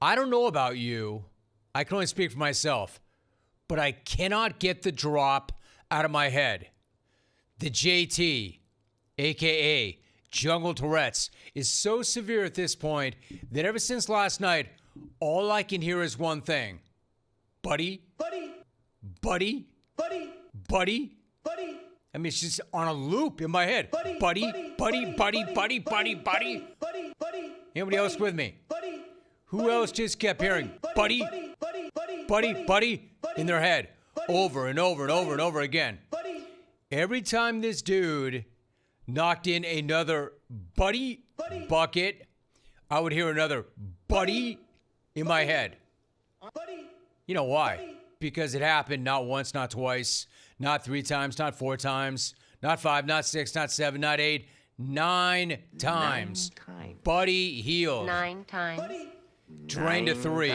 I don't know about you. I can only speak for myself. But I cannot get the drop out of my head. The JT, a.k.a. Jungle Tourette's, is so severe at this point that ever since last night, all I can hear is one thing. Buddy. Buddy. Buddy. Buddy. Buddy. Buddy. I mean, it's just on a loop in my head. Buddy. Buddy. Buddy. Buddy. Buddy. Buddy. Buddy. Buddy. Buddy. Anybody else with me? Buddy. Who else just kept hearing buddy, buddy, buddy in their head over and over and over and over again? Every time this dude knocked in another buddy bucket, I would hear another buddy in my head. You know why? Because it happened not once, not twice, not 3 times, not 4 times, not 5, not 6, not 7, not 8, 9 times. 9 times. Buddy Hield. 9 times. Drained to 3.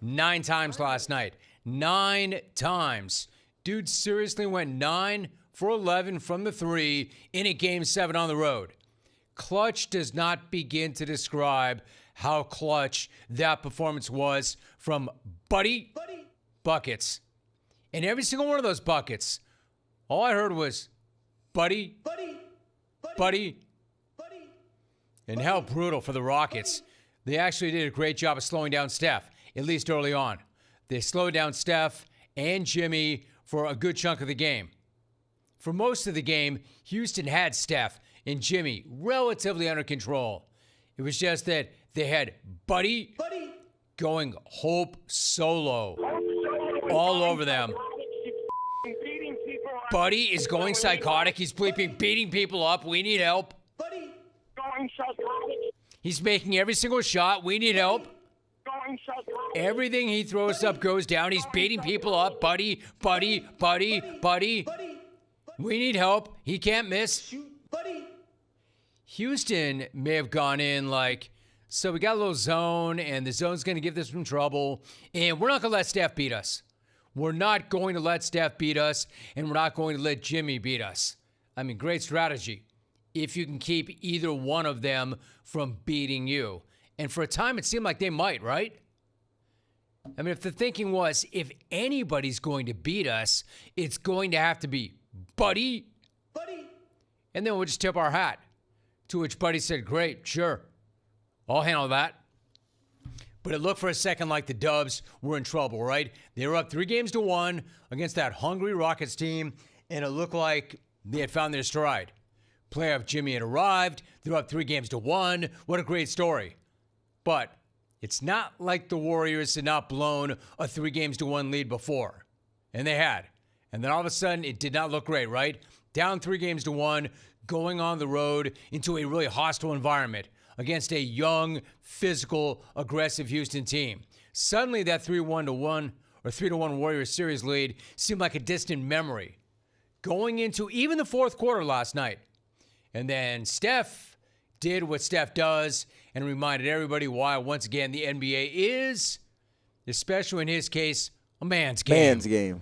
9 times last night. 9 times. Dude seriously went 9 for 11 from the 3 in a Game 7 on the road. Clutch does not begin to describe how clutch that performance was from Buddy buckets. And every single one of those buckets, all I heard was Buddy. And how brutal for the Rockets. They actually did a great job of slowing down Steph, at least early on. They slowed down Steph and Jimmy for a good chunk of the game. For most of the game, Houston had Steph and Jimmy relatively under control. It was just that they had Buddy going Hope solo all over them. Buddy is going psychotic. He's bleeping, beating people up. We need help. He's making every single shot. We need help. Everything he throws up goes down. He's beating people up. Buddy. We need help. He can't miss. Houston may have gone in like, so we got a little zone, and the zone's going to give us some trouble, and we're not going to let Steph beat us. We're not going to let Steph beat us, and we're not going to let Jimmy beat us. I mean, great strategy if you can keep either one of them from beating you. And for a time, it seemed like they might, right? I mean, if the thinking was, if anybody's going to beat us, it's going to have to be Buddy. And then we'll just tip our hat. To which Buddy said, great, sure. I'll handle that. But it looked for a second like the Dubs were in trouble, right? They were up 3-1 against that hungry Rockets team, and it looked like they had found their stride. Playoff Jimmy had arrived. They're up 3-1. What a great story. But it's not like the Warriors had not blown a 3-1 lead before. And they had. And then all of a sudden, it did not look great, right? Down 3-1, going on the road into a really hostile environment against a young, physical, aggressive Houston team. Suddenly, that 3-1 or 3-1 Warriors series lead seemed like a distant memory. Going into even the fourth quarter last night. And then Steph did what Steph does and reminded everybody why, once again, the NBA is, especially in his case, a man's game. Man's game.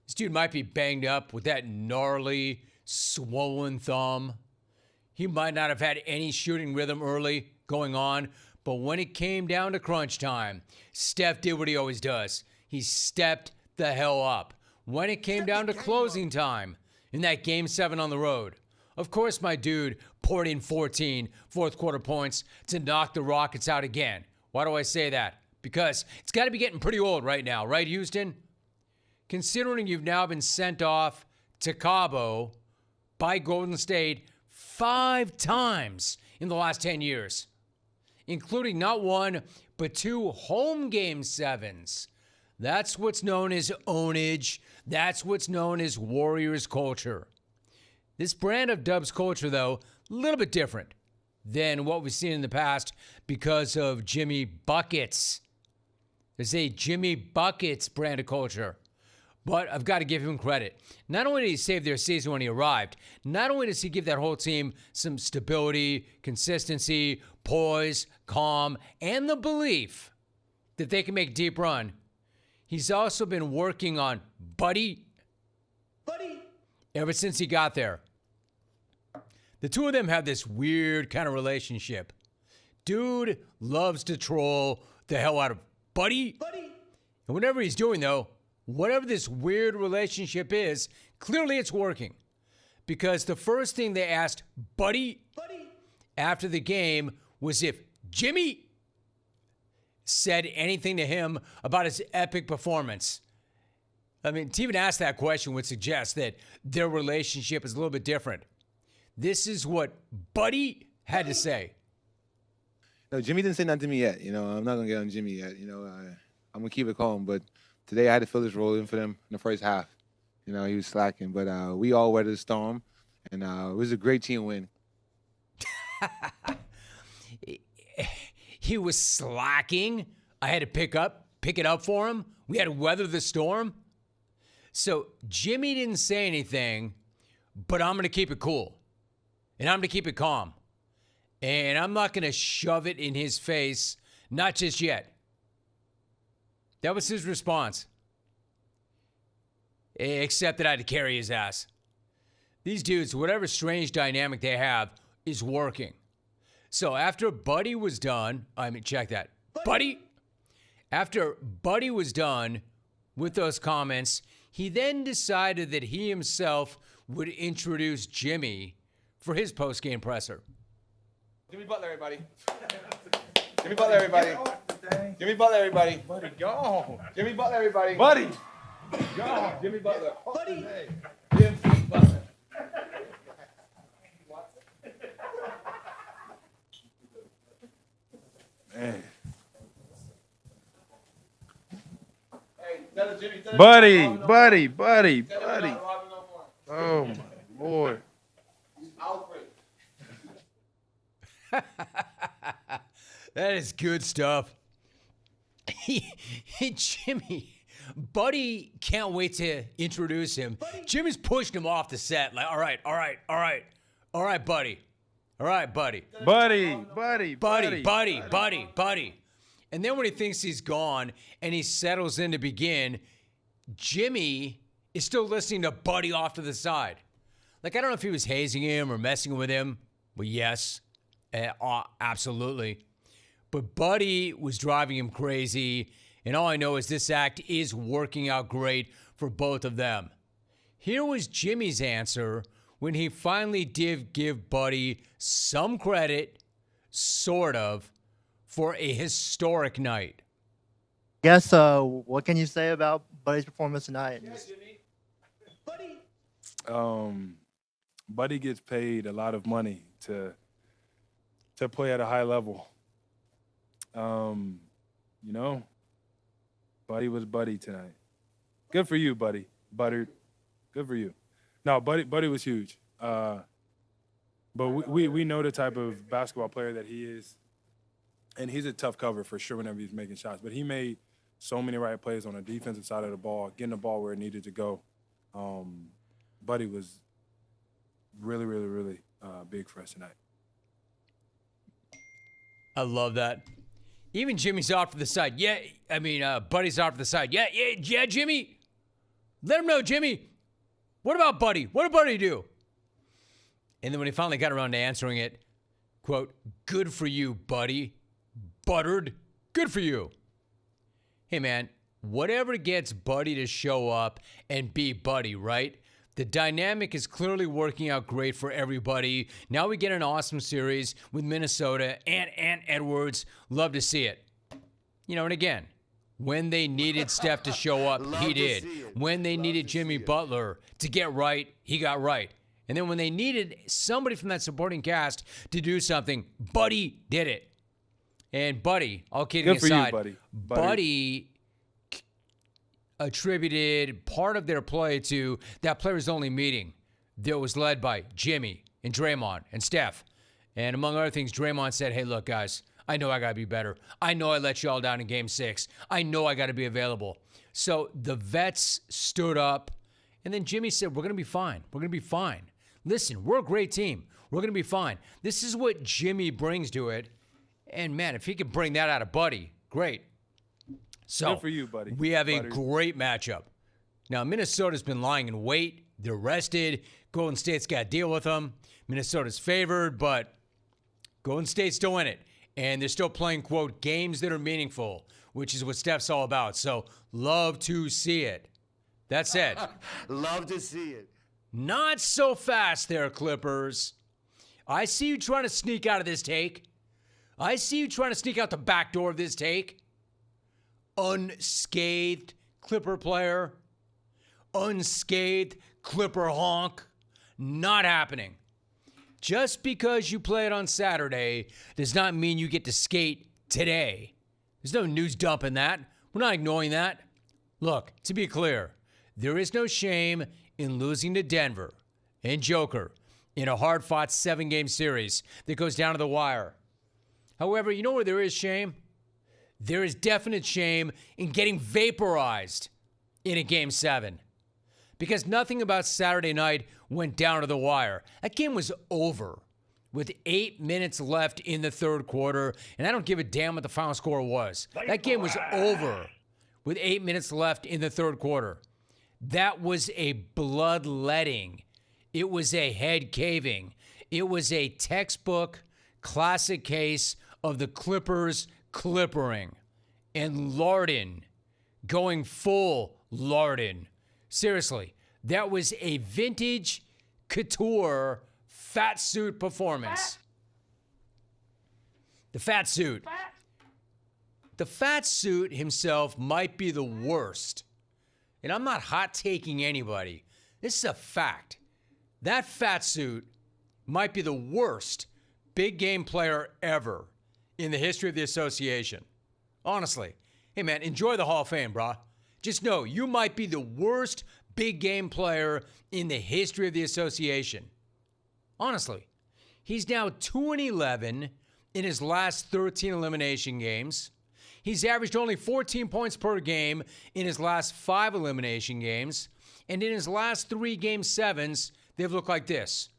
This dude might be banged up with that gnarly, swollen thumb. He might not have had any shooting rhythm early going on, but when it came down to crunch time, Steph did what he always does. He stepped the hell up. When it came down to closing time in that Game 7 on the road, of course my dude poured in 14 fourth quarter points to knock the Rockets out again. Why do I say that? Because it's got to be getting pretty old right now, right, Houston? Considering you've now been sent off to Cabo by Golden State 5 times in the last 10 years, including not 1, but 2 home Game 7s. That's what's known as ownage. That's what's known as Warriors culture. This brand of Dubs culture, though, a little bit different than what we've seen in the past because of Jimmy Buckets. There's a Jimmy Buckets brand of culture. But I've got to give him credit. Not only did he save their season when he arrived, not only does he give that whole team some stability, consistency, poise, calm, and the belief that they can make a deep run, he's also been working on Buddy ever since he got there. The two of them have this weird kind of relationship. Dude loves to troll the hell out of Buddy. And whatever he's doing, though, whatever this weird relationship is, clearly it's working. Because the first thing they asked Buddy after the game was if Jimmy said anything to him about his epic performance. I mean, to even ask that question would suggest that their relationship is a little bit different. This is what Buddy had to say. No, Jimmy didn't say nothing to me yet. You know, I'm not going to get on Jimmy yet. You know, I'm going to keep it calm. But today I had to fill this role in for them in the first half. You know, he was slacking. But we all weathered the storm, and it was a great team win. He was slacking. I had to pick it up for him. We had to weather the storm. So Jimmy didn't say anything, but I'm going to keep it cool. And I'm going to keep it calm. And I'm not going to shove it in his face, not just yet. That was his response. Except that I had to carry his ass. These dudes, whatever strange dynamic they have, is working. So after Buddy was done, check that. Buddy! After Buddy was done with those comments, he then decided that he himself would introduce Jimmy for his post-game presser. Jimmy Butler, everybody. Jimmy Butler, everybody. Jimmy Butler, everybody. Buddy, go. Jimmy Butler, everybody. Buddy. Go. Jimmy Butler. Buddy. Jimmy Butler. Man. Hey, tell us, Jimmy. Tell us Buddy. Tell us Buddy. Robbie no more. Oh, my Lord. Alfred. That is good stuff. Jimmy, Buddy can't wait to introduce him. Jimmy's pushing him off the set. Like, all right, buddy. All right, buddy. Buddy. And then when he thinks he's gone and he settles in to begin, Jimmy is still listening to Buddy off to the side. Like, I don't know if he was hazing him or messing with him. Well, yes, absolutely. But Buddy was driving him crazy, and all I know is this act is working out great for both of them. Here was Jimmy's answer when he finally did give Buddy some credit, sort of, for a historic night. Guess what can you say about Buddy's performance tonight? Buddy gets paid a lot of money to play at a high level. You know, Buddy was Buddy tonight. Good for you, Buddy. Buttered. Good for you. No, Buddy was huge. But we know the type of basketball player that he is. And he's a tough cover for sure whenever he's making shots. But he made so many right plays on the defensive side of the ball, getting the ball where it needed to go. Buddy was really, really, really big for us tonight. I love that. Even Jimmy's off to the side. Buddy's off to the side. Yeah, Jimmy. Let him know, Jimmy. What about Buddy? What did Buddy do? And then when he finally got around to answering it, quote, good for you, Buddy. Buttered. Good for you. Hey, man, whatever gets Buddy to show up and be Buddy, right? The dynamic is clearly working out great for everybody. Now we get an awesome series with Minnesota and Edwards. Love to see it. You know, and again, when they needed Steph to show up, he did. When they needed Jimmy Butler to get right, he got right. And then when they needed somebody from that supporting cast to do something, Buddy did it. And Buddy, all kidding aside, Buddy attributed part of their play to that players-only meeting that was led by Jimmy and Draymond and Steph. And among other things, Draymond said, hey, look, guys, I know I got to be better. I know I let y'all down in Game 6. I know I got to be available. So the vets stood up, and then Jimmy said, we're going to be fine. We're going to be fine. Listen, we're a great team. We're going to be fine. This is what Jimmy brings to it. And, man, if he can bring that out of Buddy, great. So good for you, Buddy. We have a great matchup. Now, Minnesota's been lying in wait. They're rested. Golden State's got to deal with them. Minnesota's favored, but Golden State's still in it. And they're still playing, quote, games that are meaningful, which is what Steph's all about. So love to see it. That said, Love to see it. not so fast there, Clippers. I see you trying to sneak out of this take. I see you trying to sneak out the back door of this take. Unscathed Clipper player. Unscathed Clipper honk. Not happening. Just because you play it on Saturday does not mean you get to skate today. There's no news dump in that. We're not ignoring that. Look, to be clear, there is no shame in losing to Denver and Joker in a hard-fought 7-game series that goes down to the wire. However, you know where there is shame? There is definite shame in getting vaporized in a Game 7. Because nothing about Saturday night went down to the wire. That game was over with 8 minutes left in the third quarter, and I don't give a damn what the final score was. That game was over with 8 minutes left in the third quarter. That was a bloodletting. It was a head caving. It was a textbook classic case of the Clippers clippering and Larden going full Larden. Seriously, that was a vintage couture fat suit performance. The fat suit. The fat suit himself might be the worst. And I'm not hot taking anybody. This is a fact. That fat suit might be the worst big game player ever in the history of the association. Honestly. Hey, man, enjoy the Hall of Fame, brah. Just know you might be the worst big game player in the history of the association. Honestly. He's now 2-11 in his last 13 elimination games. He's averaged only 14 points per game in his last 5 elimination games. And in his last 3 Game 7s, they've looked like this.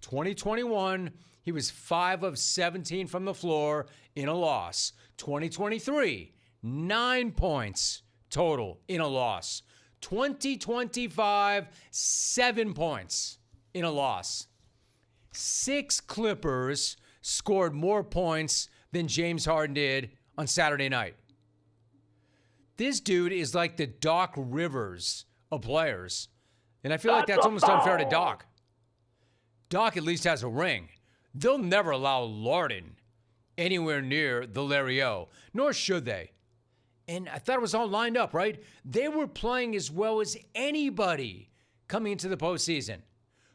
2021, he was 5 of 17 from the floor in a loss. 2023, 9 points total in a loss. 2025, 7 points in a loss. 6 Clippers scored more points than James Harden did on Saturday night. This dude is like the Doc Rivers of players. And I feel like that's almost unfair to Doc. Doc at least has a ring. They'll never allow Larden anywhere near the Larry O, nor should they. And I thought it was all lined up, right? They were playing as well as anybody coming into the postseason.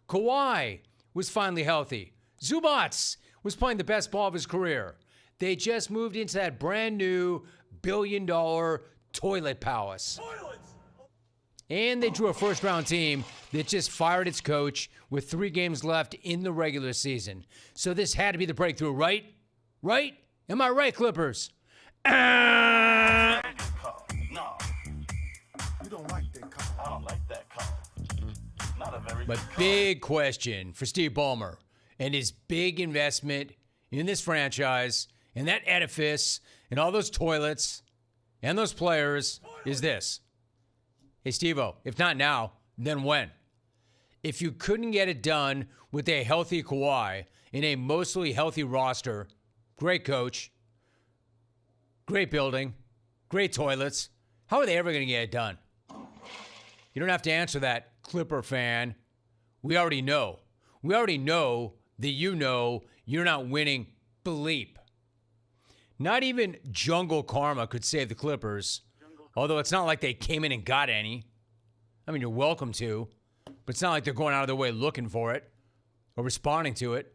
Kawhi was finally healthy. Zubats was playing the best ball of his career. They just moved into that brand new billion-dollar toilet palace. And they drew a first-round team that just fired its coach with 3 games left in the regular season. So this had to be the breakthrough, right? Right? Am I right, Clippers? No. You don't like that call. I don't like that call. Not a very But big question for Steve Ballmer and his big investment in this franchise and that edifice and all those toilets and those players is this. Hey, Steve-O, if not now, then when? If you couldn't get it done with a healthy Kawhi in a mostly healthy roster, great coach, great building, great toilets, how are they ever going to get it done? You don't have to answer that, Clipper fan. We already know. We already know that you know you're not winning bleep. Not even Jungle Karma could save the Clippers, although it's not like they came in and got any. I mean, you're welcome to, but it's not like they're going out of their way looking for it or responding to it.